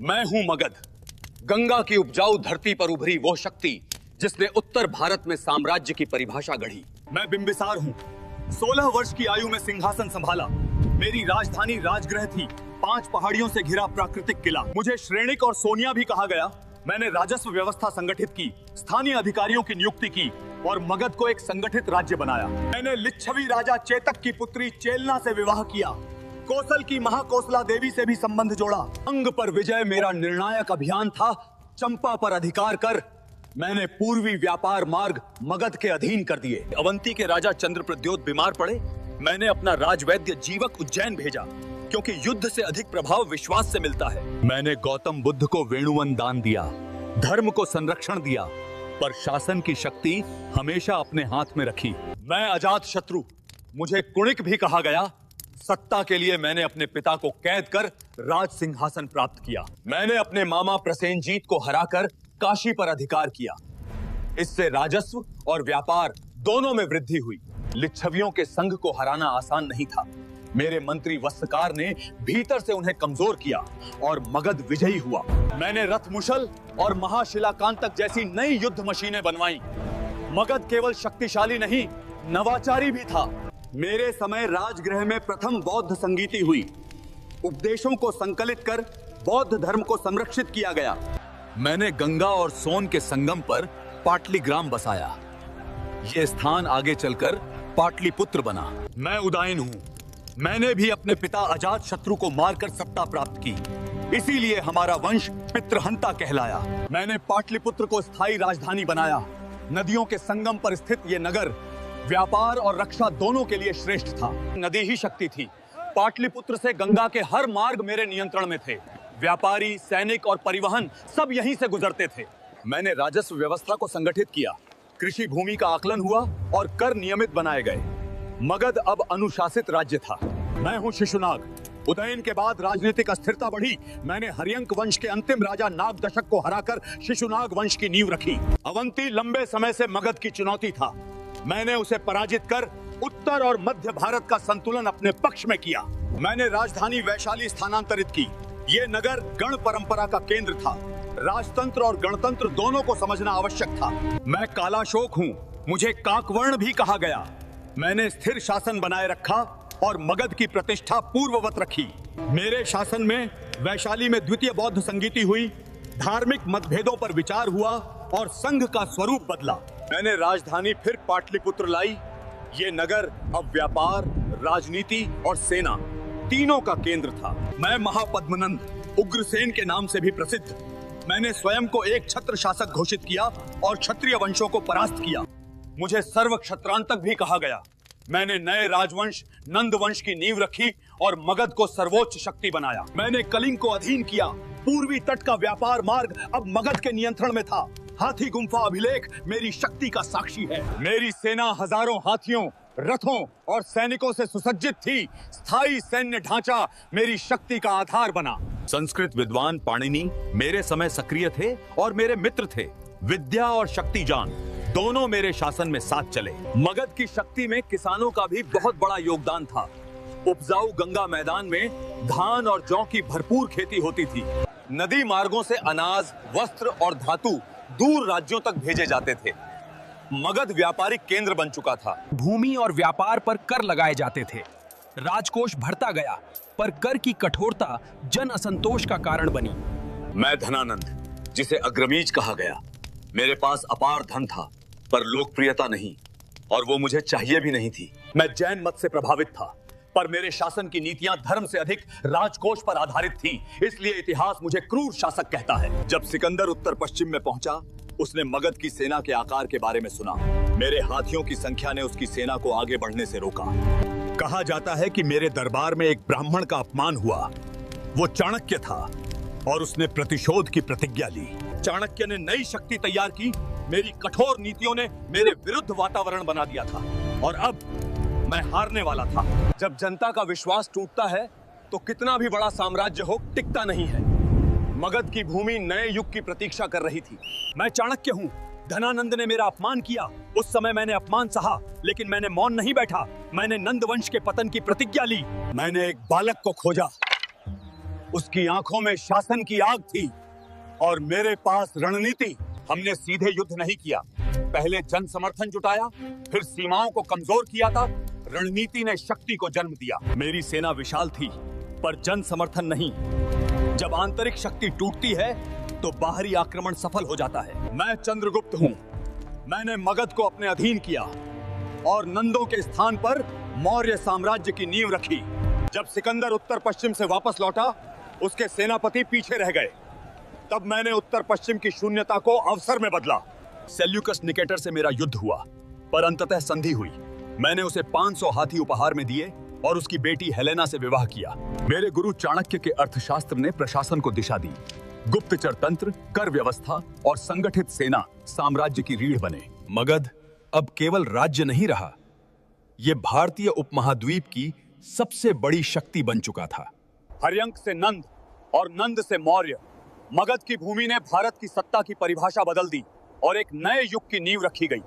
मैं हूं मगध, गंगा की उपजाऊ धरती पर उभरी वो शक्ति जिसने उत्तर भारत में साम्राज्य की परिभाषा गढ़ी। मैं बिंबिसार हूं, 16 वर्ष की आयु में सिंहासन संभाला। मेरी राजधानी राजगृह थी, 5 पहाड़ियों से घिरा प्राकृतिक किला। मुझे श्रेणिक और सोनिया भी कहा गया। मैंने राजस्व व्यवस्था संगठित की, स्थानीय अधिकारियों की नियुक्ति की और मगध को एक संगठित राज्य बनाया। मैंने लिच्छवी राजा चेतक की पुत्री चेलना से विवाह किया, कौशल की महाकोसला देवी से भी संबंध जोड़ा। अंग पर विजय मेरा निर्णायक अभियान था। चंपा पर अधिकार कर मैंने पूर्वी व्यापार मार्ग मगध के अधीन कर दिए। अवंती के राजा चंद्रप्रद्योत बीमार पड़े, मैंने अपना राजवैद्य जीवक उज्जैन भेजा, क्योंकि युद्ध से अधिक प्रभाव विश्वास से मिलता है। मैंने गौतम बुद्ध को वेणुवन दान दिया, धर्म को संरक्षण दिया, पर शासन की शक्ति हमेशा अपने हाथ में रखी। मैं अजात शत्रु, मुझे कुणिक भी कहा गया। सत्ता के लिए मैंने अपने पिता को कैद कर राज सिंहासन प्राप्त किया। मैंने अपने मामा प्रसेनजीत को हराकर काशी पर अधिकार किया। इससे राजस्व और व्यापार दोनों में वृद्धि हुई। लिच्छवियों के संघ को हराना आसान नहीं था। मेरे मंत्री वस्त्रकार ने भीतर से उन्हें कमजोर किया और मगध विजयी हुआ। मैंने रथमुशल और महाशिलाकांतक जैसी नई युद्ध मशीनें बनवाई। मगध केवल शक्तिशाली नहीं, नवाचारी भी था। मेरे समय राजगृह में प्रथम बौद्ध संगीति हुई। उपदेशों को संकलित कर बौद्ध धर्म को संरक्षित किया गया। मैंने गंगा और सोन के संगम पर पाटलीग्राम बसाया। यह स्थान आगे चलकर पाटलिपुत्र बना। मैं उदायन हूं, मैंने भी अपने पिता अजात शत्रु को मारकर सत्ता प्राप्त की, इसीलिए हमारा वंश पितृहंता कहलाया। मैंने पाटलिपुत्र को स्थायी राजधानी बनाया। नदियों के संगम पर स्थित यह नगर व्यापार और रक्षा दोनों के लिए श्रेष्ठ था। नदी ही शक्ति थी। पाटलिपुत्र से गंगा के हर मार्ग मेरे नियंत्रण में थे। व्यापारी, सैनिक और परिवहन सब यहीं से गुजरते थे। मैंने राजस्व व्यवस्था को संगठित किया, कृषि भूमि का आकलन हुआ और कर नियमित बनाए गए। मगध अब अनुशासित राज्य था। मैं हूं शिशुनाग। उदयन के बाद राजनीतिक अस्थिरता बढ़ी। मैंने हर्यंक वंश के अंतिम राजा नागदशक को हराकर शिशुनाग वंश की नींव रखी। अवंती लंबे समय से मगध की चुनौती था। मैंने उसे पराजित कर उत्तर और मध्य भारत का संतुलन अपने पक्ष में किया। मैंने राजधानी वैशाली स्थानांतरित की। ये नगर गण परंपरा का केंद्र था। राजतंत्र और गणतंत्र दोनों को समझना आवश्यक था। मैं कालाशोक हूँ, मुझे काकवर्ण भी कहा गया। मैंने स्थिर शासन बनाए रखा और मगध की प्रतिष्ठा पूर्ववत रखी। मेरे शासन में वैशाली में द्वितीय बौद्ध संगीति हुई, धार्मिक मतभेदों पर विचार हुआ और संघ का स्वरूप बदला। मैंने राजधानी फिर पाटलिपुत्र लाई। ये नगर अब व्यापार, राजनीति और सेना तीनों का केंद्र था। मैं महापद्मनंद, उग्रसेन के नाम से भी प्रसिद्ध। मैंने स्वयं को एक छत्र शासक घोषित किया और क्षत्रिय वंशों को परास्त किया। मुझे सर्व क्षत्रांतक भी कहा गया। मैंने नए राजवंश नंद वंश की नींव रखी और मगध को सर्वोच्च शक्ति बनाया। मैंने कलिंग को अधीन किया। पूर्वी तट का व्यापार मार्ग अब मगध के नियंत्रण में था। हाथी गुम्फा अभिलेख मेरी शक्ति का साक्षी है। मेरी सेना हजारों हाथियों, रथों और सैनिकों से सुसज्जित थी। स्थायी सैन्य ढांचा मेरी शक्ति का आधार बना। संस्कृत विद्वान पाणिनि मेरे समय सक्रिय थे और मेरे मित्र थे। विद्या और शक्ति जान दोनों मेरे शासन में साथ चले। मगध की शक्ति में किसानों का भी बहुत बड़ा योगदान था। उपजाऊ गंगा मैदान में धान और जौ की भरपूर खेती होती थी। नदी मार्गों से अनाज, वस्त्र और धातु दूर राज्यों तक भेजे जाते थे। मगध व्यापारिक केंद्र बन चुका था। भूमि और व्यापार पर कर लगाए जाते थे। राजकोष भरता गया, पर कर की कठोरता जन असंतोष का कारण बनी। मैं धनानंद, जिसे अग्रमीज कहा गया। मेरे पास अपार धन था, पर लोकप्रियता नहीं, और वो मुझे चाहिए भी नहीं थी। मैं जैन मत से प्रभावित था, पर मेरे शासन की नीतियां धर्म से अधिक राजकोष पर आधारित थी। इसलिए इतिहास मुझे क्रूर शासक कहता है। जब सिकंदर उत्तर पश्चिम में पहुंचा, उसने मगध की सेना के आकार के बारे में सुना। मेरे हाथियों की संख्या ने उसकी सेना को आगे बढ़ने से रोका। कहा जाता है कि मेरे दरबार में एक ब्राह्मण का अपमान हुआ। वो चाणक्य था और उसने प्रतिशोध की प्रतिज्ञा ली। चाणक्य ने नई शक्ति तैयार की। मेरी कठोर नीतियों ने मेरे विरुद्ध वातावरण बना दिया था और अब मैं हारने वाला था। जब जनता का विश्वास टूटता है तो कितना भी बड़ा साम्राज्य हो, टिकता नहीं है। मगध की भूमि नए युग की प्रतीक्षा कर रही थी। मैं चाणक्य हूँ। धनानंद ने मेरा अपमान किया। उस समय मैंने अपमान सहा, लेकिन मैंने मौन नहीं बैठा। मैंने नंद वंश के पतन की प्रतिज्ञा ली। मैंने एक बालक को खोजा उसकी आंखों में शासन की आग थी और मेरे पास रणनीति। हमने सीधे युद्ध नहीं किया, पहले जन समर्थन जुटाया, फिर सीमाओं को कमजोर किया था। रणनीति ने शक्ति को जन्म दिया। मेरी सेना विशाल थी पर जन समर्थन नहीं। जब आंतरिक शक्ति टूटती है तो बाहरी आक्रमण सफल हो जाता है। मैं चंद्रगुप्त हूं। मैंने मगध को अपने अधीन किया और नंदों के स्थान पर मौर्य साम्राज्य की नींव रखी। जब सिकंदर उत्तर पश्चिम से वापस लौटा, उसके सेनापति पीछे रह गए। तब मैंने उत्तर पश्चिम की शून्यता को अवसर में बदला। सेल्यूकस निकेटर से मेरा युद्ध हुआ, पर अंततः संधि हुई। मैंने उसे 500 हाथी उपहार में दिए और उसकी बेटी हेलेना से विवाह किया। मेरे गुरु चाणक्य के अर्थशास्त्र ने प्रशासन को दिशा दी। गुप्तचर तंत्र, कर व्यवस्था और संगठित सेना साम्राज्य की रीढ़ बने। मगध अब केवल राज्य नहीं रहा, यह भारतीय उपमहाद्वीप की सबसे बड़ी शक्ति बन चुका था। हर्यंक से नंद और नंद से मौर्य, मगध की भूमि ने भारत की सत्ता की परिभाषा बदल दी और एक नए युग की नींव रखी गई।